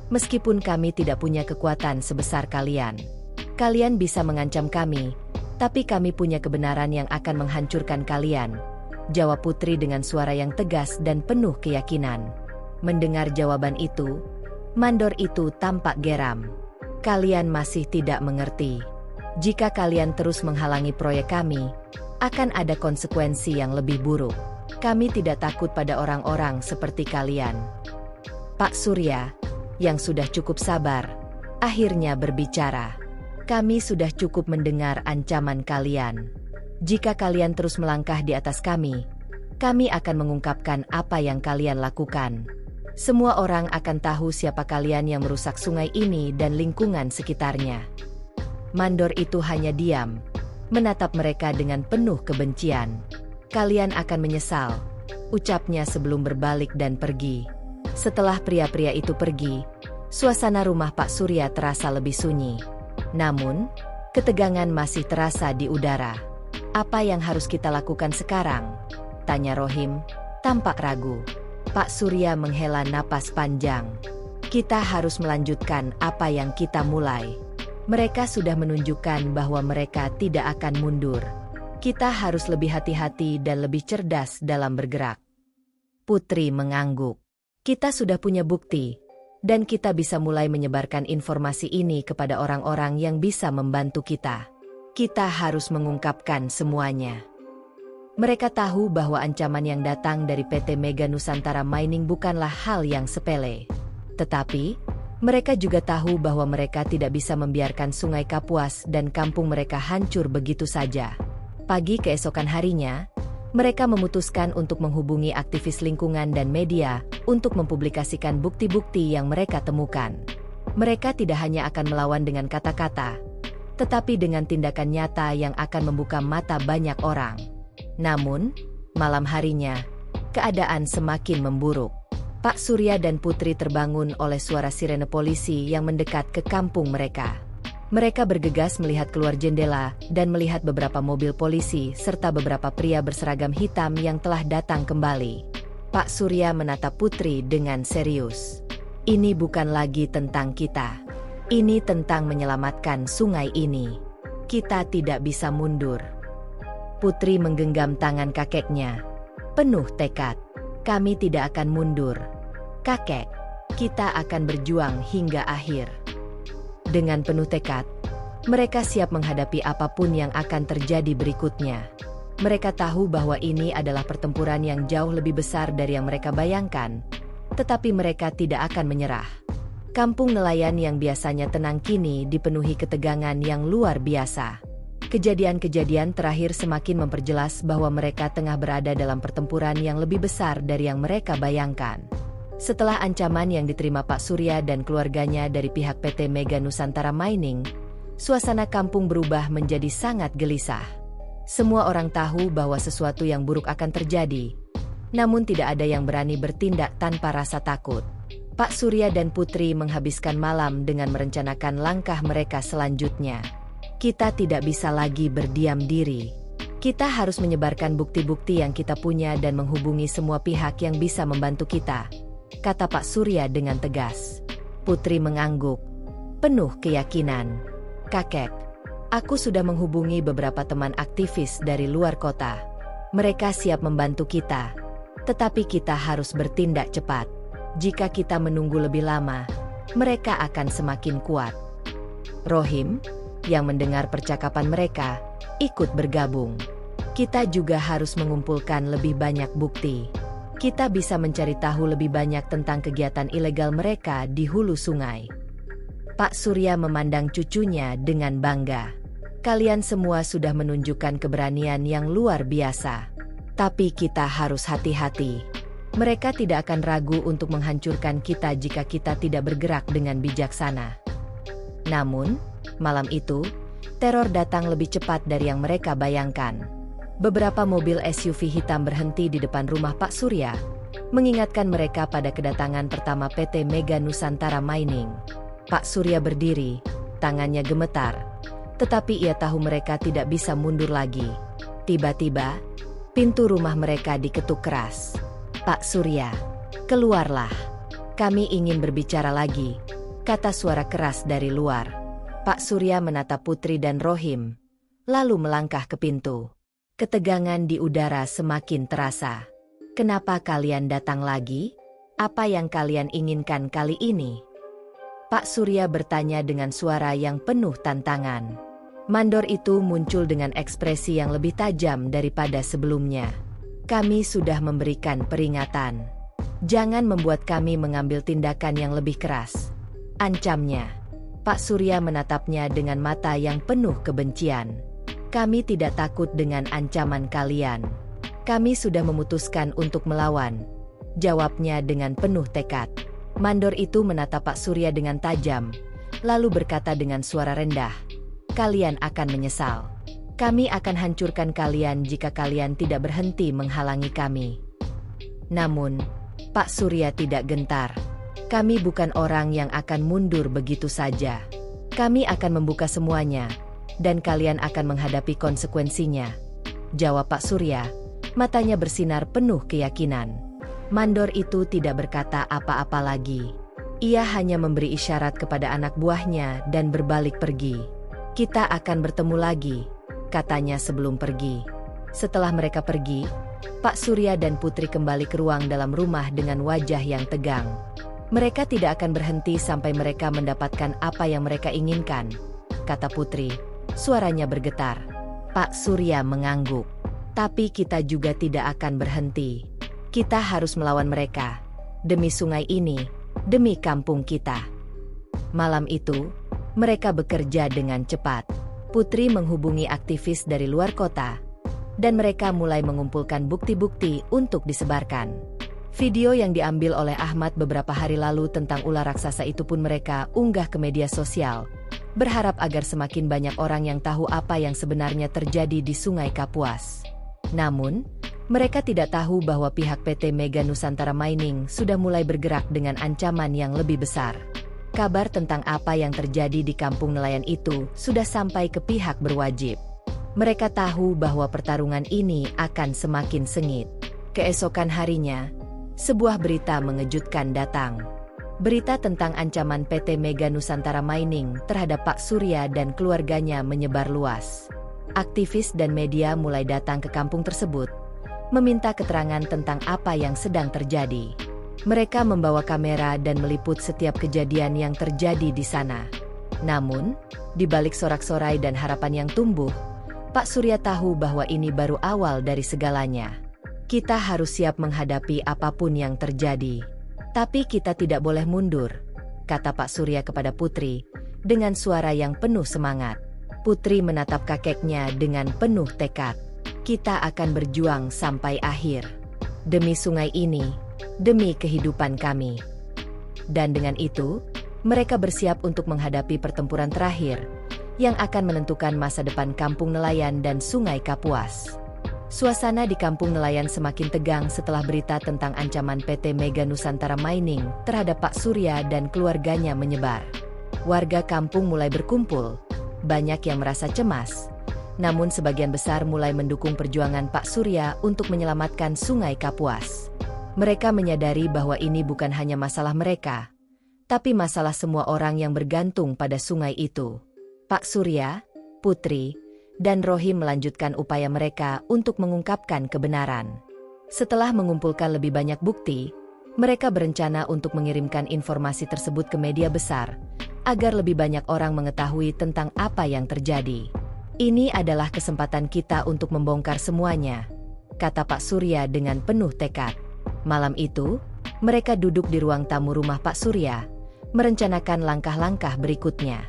Meskipun kami tidak punya kekuatan sebesar kalian. Kalian bisa mengancam kami, tapi kami punya kebenaran yang akan menghancurkan kalian, jawab Putri dengan suara yang tegas dan penuh keyakinan. Mendengar jawaban itu, mandor itu tampak geram. Kalian masih tidak mengerti. Jika kalian terus menghalangi proyek kami, akan ada konsekuensi yang lebih buruk. Kami tidak takut pada orang-orang seperti kalian. Pak Surya, yang sudah cukup sabar, akhirnya berbicara. Kami sudah cukup mendengar ancaman kalian. Jika kalian terus melangkah di atas kami akan mengungkapkan apa yang kalian lakukan. Semua orang akan tahu siapa kalian yang merusak sungai ini dan lingkungan sekitarnya. Mandor itu hanya diam, menatap mereka dengan penuh kebencian. Kalian akan menyesal, ucapnya sebelum berbalik dan pergi. Setelah pria-pria itu pergi, suasana rumah Pak Surya terasa lebih sunyi. Namun, ketegangan masih terasa di udara. Apa yang harus kita lakukan sekarang? Tanya Rohim, tampak ragu. Pak Surya menghela napas panjang. Kita harus melanjutkan apa yang kita mulai. Mereka sudah menunjukkan bahwa mereka tidak akan mundur. Kita harus lebih hati-hati dan lebih cerdas dalam bergerak. Putri mengangguk. Kita sudah punya bukti, dan kita bisa mulai menyebarkan informasi ini kepada orang-orang yang bisa membantu kita. Kita harus mengungkapkan semuanya. Mereka tahu bahwa ancaman yang datang dari PT Mega Nusantara Mining bukanlah hal yang sepele. Tetapi, mereka juga tahu bahwa mereka tidak bisa membiarkan Sungai Kapuas dan kampung mereka hancur begitu saja. Pagi keesokan harinya, mereka memutuskan untuk menghubungi aktivis lingkungan dan media untuk mempublikasikan bukti-bukti yang mereka temukan. Mereka tidak hanya akan melawan dengan kata-kata, tetapi dengan tindakan nyata yang akan membuka mata banyak orang. Namun, Malam harinya, keadaan semakin memburuk. Pak Surya dan Putri terbangun oleh suara sirene polisi yang mendekat ke kampung mereka. Mereka bergegas melihat keluar jendela dan melihat beberapa mobil polisi serta beberapa pria berseragam hitam yang telah datang kembali. Pak Surya menatap Putri dengan serius. Ini bukan lagi tentang kita. Ini tentang menyelamatkan sungai ini. Kita tidak bisa mundur. Putri menggenggam tangan kakeknya. Penuh tekad. Kami tidak akan mundur. Kakek, kita akan berjuang hingga akhir. Dengan penuh tekad, mereka siap menghadapi apapun yang akan terjadi berikutnya. Mereka tahu bahwa ini adalah pertempuran yang jauh lebih besar dari yang mereka bayangkan, tetapi mereka tidak akan menyerah. Kampung nelayan yang biasanya tenang kini dipenuhi ketegangan yang luar biasa. Kejadian-kejadian terakhir semakin memperjelas bahwa mereka tengah berada dalam pertempuran yang lebih besar dari yang mereka bayangkan. Setelah ancaman yang diterima Pak Surya dan keluarganya dari pihak PT Mega Nusantara Mining, suasana kampung berubah menjadi sangat gelisah. Semua orang tahu bahwa sesuatu yang buruk akan terjadi, namun tidak ada yang berani bertindak tanpa rasa takut. Pak Surya dan Putri menghabiskan malam dengan merencanakan langkah mereka selanjutnya. Kita tidak bisa lagi berdiam diri. Kita harus menyebarkan bukti-bukti yang kita punya dan menghubungi semua pihak yang bisa membantu kita, kata Pak Surya dengan tegas. Putri mengangguk, penuh keyakinan. Kakek, aku sudah menghubungi beberapa teman aktivis dari luar kota. Mereka siap membantu kita, tetapi kita harus bertindak cepat. Jika kita menunggu lebih lama, mereka akan semakin kuat. Rohim, yang mendengar percakapan mereka, ikut bergabung. Kita juga harus mengumpulkan lebih banyak bukti. Kita bisa mencari tahu lebih banyak tentang kegiatan ilegal mereka di hulu sungai. Pak Surya memandang cucunya dengan bangga. Kalian semua sudah menunjukkan keberanian yang luar biasa. Tapi kita harus hati-hati. Mereka tidak akan ragu untuk menghancurkan kita jika kita tidak bergerak dengan bijaksana. Namun, malam itu, teror datang lebih cepat dari yang mereka bayangkan. Beberapa mobil SUV hitam berhenti di depan rumah Pak Surya, mengingatkan mereka pada kedatangan pertama PT Mega Nusantara Mining. Pak Surya berdiri, tangannya gemetar, tetapi ia tahu mereka tidak bisa mundur lagi. Tiba-tiba, pintu rumah mereka diketuk keras. Pak Surya, keluarlah. Kami ingin berbicara lagi, kata suara keras dari luar. Pak Surya menatap Putri dan Rohim, lalu melangkah ke pintu. Ketegangan di udara semakin terasa. Kenapa kalian datang lagi? Apa yang kalian inginkan kali ini? Pak Surya bertanya dengan suara yang penuh tantangan. Mandor itu muncul dengan ekspresi yang lebih tajam daripada sebelumnya. Kami sudah memberikan peringatan. Jangan membuat kami mengambil tindakan yang lebih keras, ancamnya. Pak Surya menatapnya dengan mata yang penuh kebencian. Kami tidak takut dengan ancaman kalian. Kami sudah memutuskan untuk melawan, jawabnya dengan penuh tekad. Mandor itu menatap Pak Surya dengan tajam, lalu berkata dengan suara rendah, kalian akan menyesal. Kami akan hancurkan kalian jika kalian tidak berhenti menghalangi kami. Namun, Pak Surya tidak gentar. Kami bukan orang yang akan mundur begitu saja. Kami akan membuka semuanya, dan kalian akan menghadapi konsekuensinya, jawab Pak Surya, matanya bersinar penuh keyakinan. Mandor itu tidak berkata apa-apa lagi. Ia hanya memberi isyarat kepada anak buahnya dan berbalik pergi. Kita akan bertemu lagi, katanya sebelum pergi. Setelah mereka pergi, Pak Surya dan Putri kembali ke ruang dalam rumah dengan wajah yang tegang. Mereka tidak akan berhenti sampai mereka mendapatkan apa yang mereka inginkan, kata Putri. Suaranya bergetar. Pak Surya mengangguk. Tapi kita juga tidak akan berhenti. Kita harus melawan mereka. Demi sungai ini, demi kampung kita. Malam itu, mereka bekerja dengan cepat. Putri menghubungi aktivis dari luar kota, dan mereka mulai mengumpulkan bukti-bukti untuk disebarkan. Video yang diambil oleh Ahmad beberapa hari lalu tentang ular raksasa itu pun mereka unggah ke media sosial, berharap agar semakin banyak orang yang tahu apa yang sebenarnya terjadi di Sungai Kapuas. Namun, Mereka tidak tahu bahwa pihak PT Mega Nusantara Mining sudah mulai bergerak dengan ancaman yang lebih besar. Kabar tentang apa yang terjadi di kampung nelayan itu sudah sampai ke pihak berwajib. Mereka tahu bahwa pertarungan ini akan semakin sengit. Keesokan harinya, sebuah berita mengejutkan datang. Berita tentang ancaman PT Mega Nusantara Mining terhadap Pak Surya dan keluarganya menyebar luas. Aktivis dan media mulai datang ke kampung tersebut, meminta keterangan tentang apa yang sedang terjadi. Mereka membawa kamera dan meliput setiap kejadian yang terjadi di sana. Namun, di balik sorak-sorai dan harapan yang tumbuh, Pak Surya tahu bahwa ini baru awal dari segalanya. Kita harus siap menghadapi apapun yang terjadi. Tapi kita tidak boleh mundur, kata Pak Surya kepada Putri, dengan suara yang penuh semangat. Putri menatap kakeknya dengan penuh tekad. Kita akan berjuang sampai akhir. Demi sungai ini, demi kehidupan kami. Dan dengan itu, mereka bersiap untuk menghadapi pertempuran terakhir, yang akan menentukan masa depan kampung nelayan dan sungai Kapuas. Suasana di kampung nelayan semakin tegang setelah berita tentang ancaman PT Mega Nusantara Mining terhadap Pak Surya dan keluarganya menyebar. Warga kampung mulai berkumpul, banyak yang merasa cemas. Namun sebagian besar mulai mendukung perjuangan Pak Surya untuk menyelamatkan sungai Kapuas. Mereka menyadari bahwa ini bukan hanya masalah mereka, tapi masalah semua orang yang bergantung pada sungai itu. Pak Surya, Putri, dan Rohim melanjutkan upaya mereka untuk mengungkapkan kebenaran. Setelah mengumpulkan lebih banyak bukti, mereka berencana untuk mengirimkan informasi tersebut ke media besar, agar lebih banyak orang mengetahui tentang apa yang terjadi. Ini adalah kesempatan kita untuk membongkar semuanya, kata Pak Surya dengan penuh tekad. Malam itu, mereka duduk di ruang tamu rumah Pak Surya, merencanakan langkah-langkah berikutnya.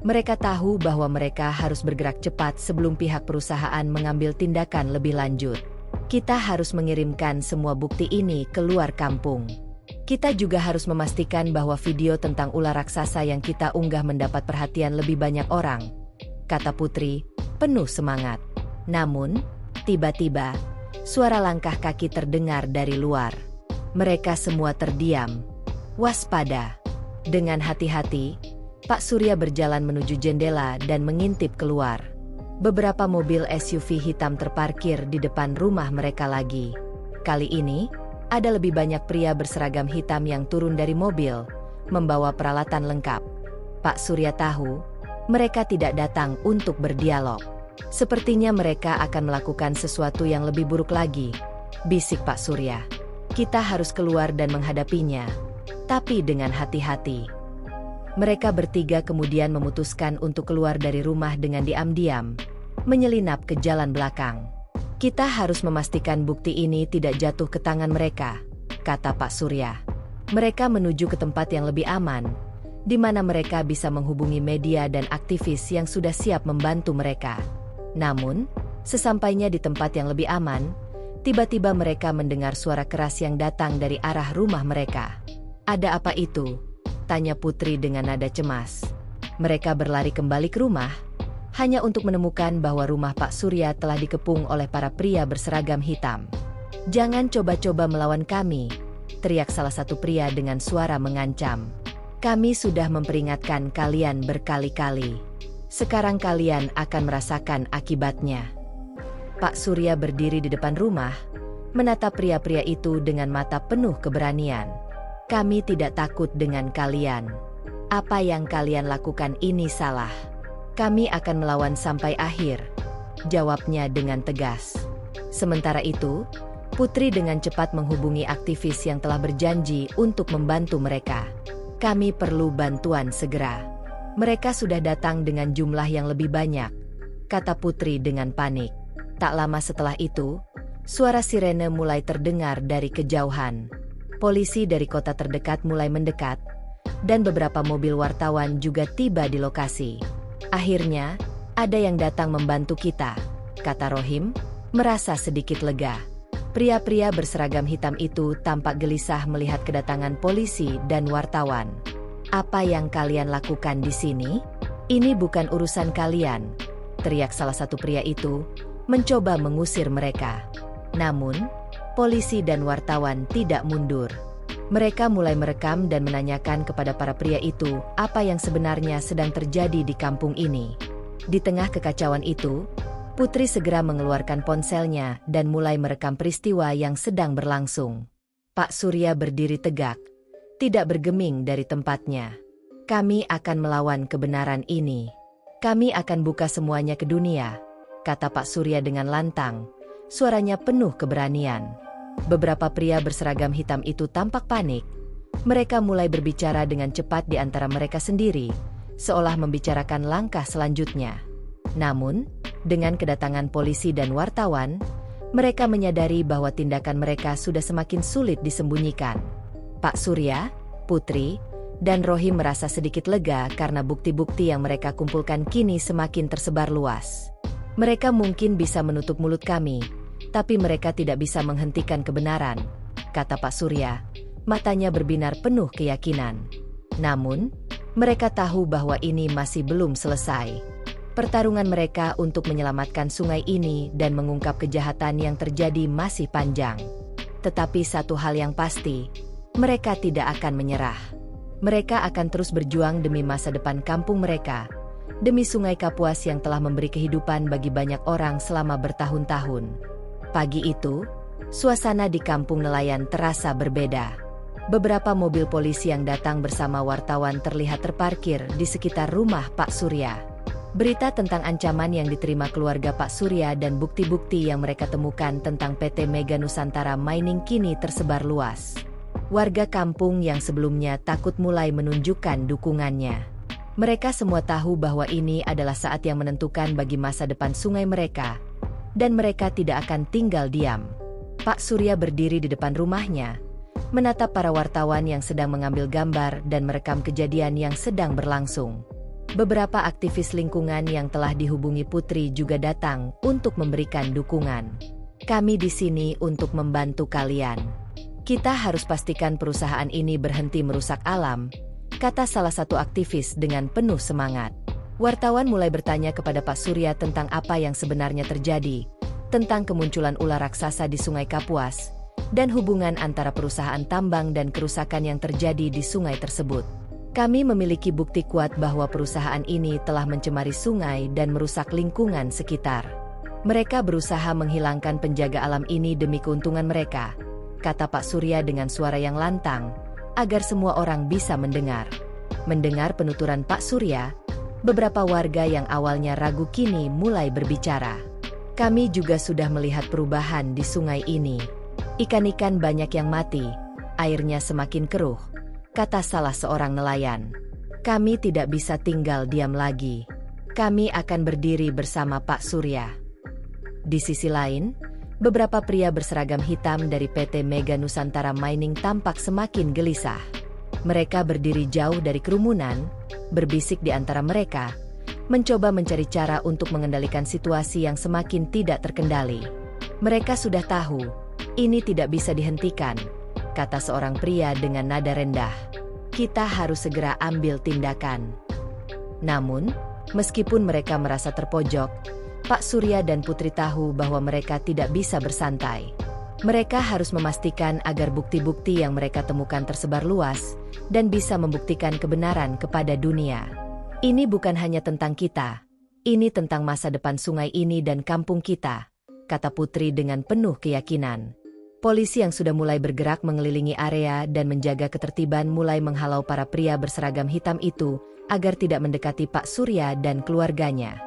Mereka tahu bahwa mereka harus bergerak cepat sebelum pihak perusahaan mengambil tindakan lebih lanjut. Kita harus mengirimkan semua bukti ini keluar kampung. Kita juga harus memastikan bahwa video tentang ular raksasa yang kita unggah mendapat perhatian lebih banyak orang, kata Putri, penuh semangat. Namun, tiba-tiba, suara langkah kaki terdengar dari luar. Mereka semua terdiam. Waspada. Dengan hati-hati, Pak Surya berjalan menuju jendela dan mengintip keluar. Beberapa mobil SUV hitam terparkir di depan rumah mereka lagi. Kali ini, ada lebih banyak pria berseragam hitam yang turun dari mobil, membawa peralatan lengkap. Pak Surya tahu, mereka tidak datang untuk berdialog. Sepertinya mereka akan melakukan sesuatu yang lebih buruk lagi, bisik Pak Surya. Kita harus keluar dan menghadapinya, tapi dengan hati-hati. Mereka bertiga kemudian memutuskan untuk keluar dari rumah dengan diam-diam, menyelinap ke jalan belakang. Kita harus memastikan bukti ini tidak jatuh ke tangan mereka, kata Pak Surya. Mereka menuju ke tempat yang lebih aman, di mana mereka bisa menghubungi media dan aktivis yang sudah siap membantu mereka. Namun, sesampainya di tempat yang lebih aman, tiba-tiba mereka mendengar suara keras yang datang dari arah rumah mereka. Ada apa itu? Tanya Putri dengan nada cemas. Mereka berlari kembali ke rumah, hanya untuk menemukan bahwa rumah Pak Surya telah dikepung oleh para pria berseragam hitam. Jangan coba-coba melawan kami, teriak salah satu pria dengan suara mengancam. Kami sudah memperingatkan kalian berkali-kali. Sekarang kalian akan merasakan akibatnya. Pak Surya berdiri di depan rumah, menatap pria-pria itu dengan mata penuh keberanian. Kami tidak takut dengan kalian. Apa yang kalian lakukan ini salah. Kami akan melawan sampai akhir, jawabnya dengan tegas. Sementara itu, Putri dengan cepat menghubungi aktivis yang telah berjanji untuk membantu mereka. Kami perlu bantuan segera. Mereka sudah datang dengan jumlah yang lebih banyak, kata Putri dengan panik. Tak lama setelah itu, suara sirene mulai terdengar dari kejauhan. Polisi dari kota terdekat mulai mendekat, dan beberapa mobil wartawan juga tiba di lokasi. Akhirnya, ada yang datang membantu kita, kata Rohim, merasa sedikit lega. Pria-pria berseragam hitam itu tampak gelisah melihat kedatangan polisi dan wartawan. Apa yang kalian lakukan di sini? Ini bukan urusan kalian, teriak salah satu pria itu, mencoba mengusir mereka. Namun, polisi dan wartawan tidak mundur. Mereka mulai merekam dan menanyakan kepada para pria itu apa yang sebenarnya sedang terjadi di kampung ini. Di tengah kekacauan itu, Putri segera mengeluarkan ponselnya dan mulai merekam peristiwa yang sedang berlangsung. Pak Surya berdiri tegak, tidak bergeming dari tempatnya. "Kami akan melawan kebenaran ini. Kami akan buka semuanya ke dunia," kata Pak Surya dengan lantang, suaranya penuh keberanian. Beberapa pria berseragam hitam itu tampak panik. Mereka mulai berbicara dengan cepat di antara mereka sendiri, seolah membicarakan langkah selanjutnya. Namun, dengan kedatangan polisi dan wartawan, mereka menyadari bahwa tindakan mereka sudah semakin sulit disembunyikan. Pak Surya, Putri, dan Rohim merasa sedikit lega karena bukti-bukti yang mereka kumpulkan kini semakin tersebar luas. "Mereka mungkin bisa menutup mulut kami, tapi mereka tidak bisa menghentikan kebenaran," kata Pak Surya, matanya berbinar penuh keyakinan. Namun, mereka tahu bahwa ini masih belum selesai. Pertarungan mereka untuk menyelamatkan sungai ini dan mengungkap kejahatan yang terjadi masih panjang. Tetapi satu hal yang pasti, mereka tidak akan menyerah. Mereka akan terus berjuang demi masa depan kampung mereka, demi Sungai Kapuas yang telah memberi kehidupan bagi banyak orang selama bertahun-tahun. Pagi itu, suasana di kampung nelayan terasa berbeda. Beberapa mobil polisi yang datang bersama wartawan terlihat terparkir di sekitar rumah Pak Surya. Berita tentang ancaman yang diterima keluarga Pak Surya dan bukti-bukti yang mereka temukan tentang PT Mega Nusantara Mining kini tersebar luas. Warga kampung yang sebelumnya takut mulai menunjukkan dukungannya. Mereka semua tahu bahwa ini adalah saat yang menentukan bagi masa depan sungai mereka, dan mereka tidak akan tinggal diam. Pak Surya berdiri di depan rumahnya, menatap para wartawan yang sedang mengambil gambar dan merekam kejadian yang sedang berlangsung. Beberapa aktivis lingkungan yang telah dihubungi Putri juga datang untuk memberikan dukungan. "Kami di sini untuk membantu kalian. Kita harus pastikan perusahaan ini berhenti merusak alam," kata salah satu aktivis dengan penuh semangat. Wartawan mulai bertanya kepada Pak Surya tentang apa yang sebenarnya terjadi, tentang kemunculan ular raksasa di Sungai Kapuas, dan hubungan antara perusahaan tambang dan kerusakan yang terjadi di sungai tersebut. "Kami memiliki bukti kuat bahwa perusahaan ini telah mencemari sungai dan merusak lingkungan sekitar. Mereka berusaha menghilangkan penjaga alam ini demi keuntungan mereka," kata Pak Surya dengan suara yang lantang, agar semua orang bisa mendengar. Mendengar penuturan Pak Surya, beberapa warga yang awalnya ragu kini mulai berbicara. "Kami juga sudah melihat perubahan di sungai ini. Ikan-ikan banyak yang mati, airnya semakin keruh," kata salah seorang nelayan. "Kami tidak bisa tinggal diam lagi. Kami akan berdiri bersama Pak Surya." Di sisi lain, beberapa pria berseragam hitam dari PT Mega Nusantara Mining tampak semakin gelisah. Mereka berdiri jauh dari kerumunan, berbisik di antara mereka, mencoba mencari cara untuk mengendalikan situasi yang semakin tidak terkendali. "Mereka sudah tahu, ini tidak bisa dihentikan," kata seorang pria dengan nada rendah. "Kita harus segera ambil tindakan." Namun, meskipun mereka merasa terpojok, Pak Surya dan Putri tahu bahwa mereka tidak bisa bersantai. Mereka harus memastikan agar bukti-bukti yang mereka temukan tersebar luas, dan bisa membuktikan kebenaran kepada dunia. "Ini bukan hanya tentang kita. Ini tentang masa depan sungai ini dan kampung kita," kata Putri dengan penuh keyakinan. Polisi yang sudah mulai bergerak mengelilingi area dan menjaga ketertiban mulai menghalau para pria berseragam hitam itu agar tidak mendekati Pak Surya dan keluarganya.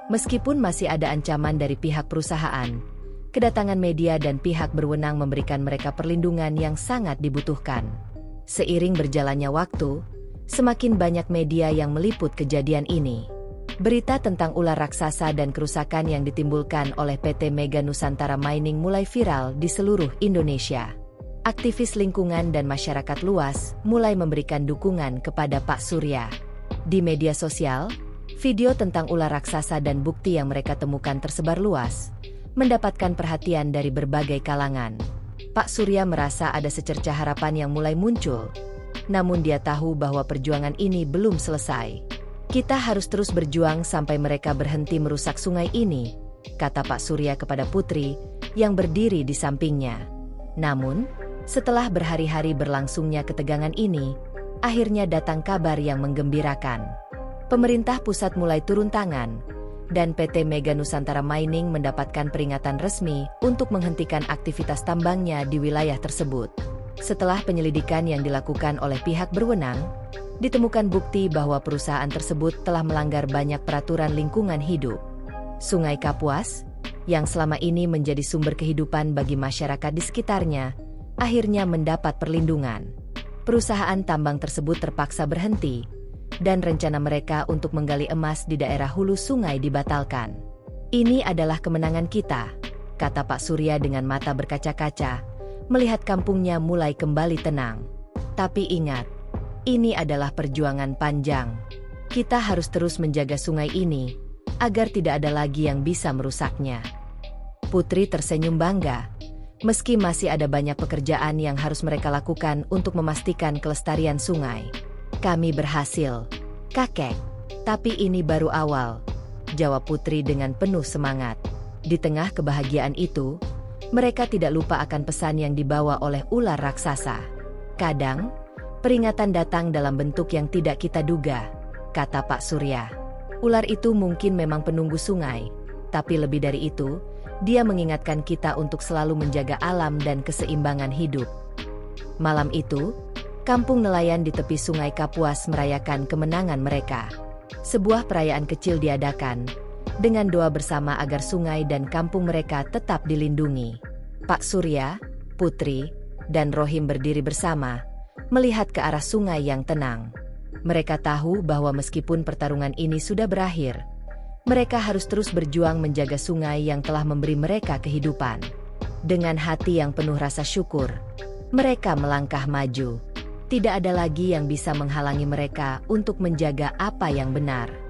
Meskipun masih ada ancaman dari pihak perusahaan, kedatangan media dan pihak berwenang memberikan mereka perlindungan yang sangat dibutuhkan. Seiring berjalannya waktu, semakin banyak media yang meliput kejadian ini. Berita tentang ular raksasa dan kerusakan yang ditimbulkan oleh PT Mega Nusantara Mining mulai viral di seluruh Indonesia. Aktivis lingkungan dan masyarakat luas mulai memberikan dukungan kepada Pak Surya. Di media sosial, video tentang ular raksasa dan bukti yang mereka temukan tersebar luas, mendapatkan perhatian dari berbagai kalangan. Pak Surya merasa ada secercah harapan yang mulai muncul, namun dia tahu bahwa perjuangan ini belum selesai. "Kita harus terus berjuang sampai mereka berhenti merusak sungai ini," kata Pak Surya kepada Putri, yang berdiri di sampingnya. Namun, setelah berhari-hari berlangsungnya ketegangan ini, akhirnya datang kabar yang menggembirakan. Pemerintah pusat mulai turun tangan, dan PT Mega Nusantara Mining mendapatkan peringatan resmi untuk menghentikan aktivitas tambangnya di wilayah tersebut. Setelah penyelidikan yang dilakukan oleh pihak berwenang, ditemukan bukti bahwa perusahaan tersebut telah melanggar banyak peraturan lingkungan hidup. Sungai Kapuas, yang selama ini menjadi sumber kehidupan bagi masyarakat di sekitarnya, akhirnya mendapat perlindungan. Perusahaan tambang tersebut terpaksa berhenti, dan rencana mereka untuk menggali emas di daerah hulu sungai dibatalkan. Ini adalah kemenangan kita, kata Pak Surya dengan mata berkaca-kaca, melihat kampungnya mulai kembali tenang. Tapi ingat, ini adalah perjuangan panjang. Kita harus terus menjaga sungai ini, agar tidak ada lagi yang bisa merusaknya. Putri tersenyum bangga. Meski masih ada banyak pekerjaan yang harus mereka lakukan untuk memastikan kelestarian sungai. Kami berhasil, kakek. Tapi ini baru awal, jawab Putri dengan penuh semangat. Di tengah kebahagiaan itu, mereka tidak lupa akan pesan yang dibawa oleh ular raksasa. Kadang, peringatan datang dalam bentuk yang tidak kita duga, kata Pak Surya. Ular itu mungkin memang penunggu sungai, tapi lebih dari itu, dia mengingatkan kita untuk selalu menjaga alam dan keseimbangan hidup. Malam itu, kampung nelayan di tepi sungai Kapuas merayakan kemenangan mereka. Sebuah perayaan kecil diadakan, dengan doa bersama agar sungai dan kampung mereka tetap dilindungi. Pak Surya, Putri, dan Rohim berdiri bersama, melihat ke arah sungai yang tenang. Mereka tahu bahwa meskipun pertarungan ini sudah berakhir, mereka harus terus berjuang menjaga sungai yang telah memberi mereka kehidupan. Dengan hati yang penuh rasa syukur, mereka melangkah maju. Tidak ada lagi yang bisa menghalangi mereka untuk menjaga apa yang benar.